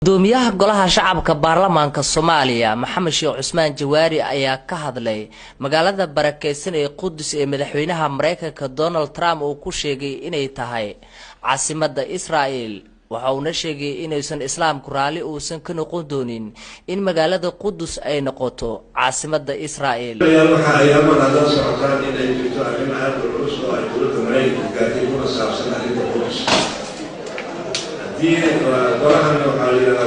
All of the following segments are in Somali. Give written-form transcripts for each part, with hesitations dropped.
gudoomiyaha golaha shacabka baarlamaanka Soomaaliya Maxamed Sheekh Cusmaan Jawaari ayaa ka hadlay magaalada barakeysan ee Qudus ee madaxweynaha Mareykanka Donald Trump uu ku sheegay inay tahay caasimadda Israa'iil waxa uu sheegay inaysan islaamku raali uusan ka noqon doonin in magaalada Qudus ay noqoto caasimadda Israa'iil waxa ay amrada socotaan in ay jirto arrin aad u culus oo ay dowladda Mareykanka gaartay kuna saabsan arrinta Qudus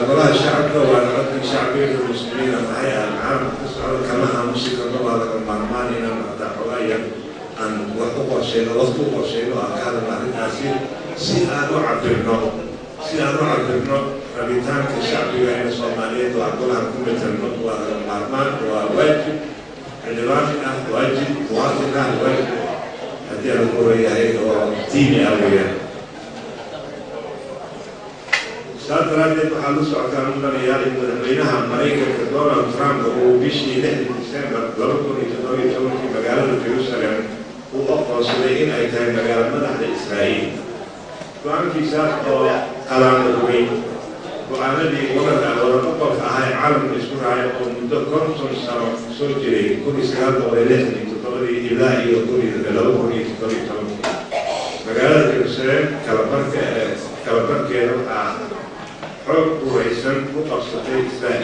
golaha shacabka waa codka shacbiga muslimiinta waxay ahaan kusocdo kamaha muslimka gobolka Marmaan inaan madaxweynaha aan wax u qorsheyno akada arrintaasi si aan u cabirno rabitaanka shacbiga ee Soomaaliyeed waa golaha ku metelno waa Marmaan waa waajib xildhibaan ah waajib muwaadin ah waajib haddii aan ku leeyahay oo diini ah weeyaan سادرات محل سعكان مريال المدينة أمريكا دونالد ترامب وبيشي لحد ديسمبر ضربوا يتطوري في مجال جيروسالم وأفضل سنين أي تاي مجال مدح إسرائيل وعن في ساق قلام الوين وأنا لي ولا أقول هاي عالم إسرائيل ومدكر سنة سجري كل سنة ولله يتطوري إلهي وكل لو كل يتطوري مجال جيروسالم كلامك حب ورئيسان مقصدين إسرائيل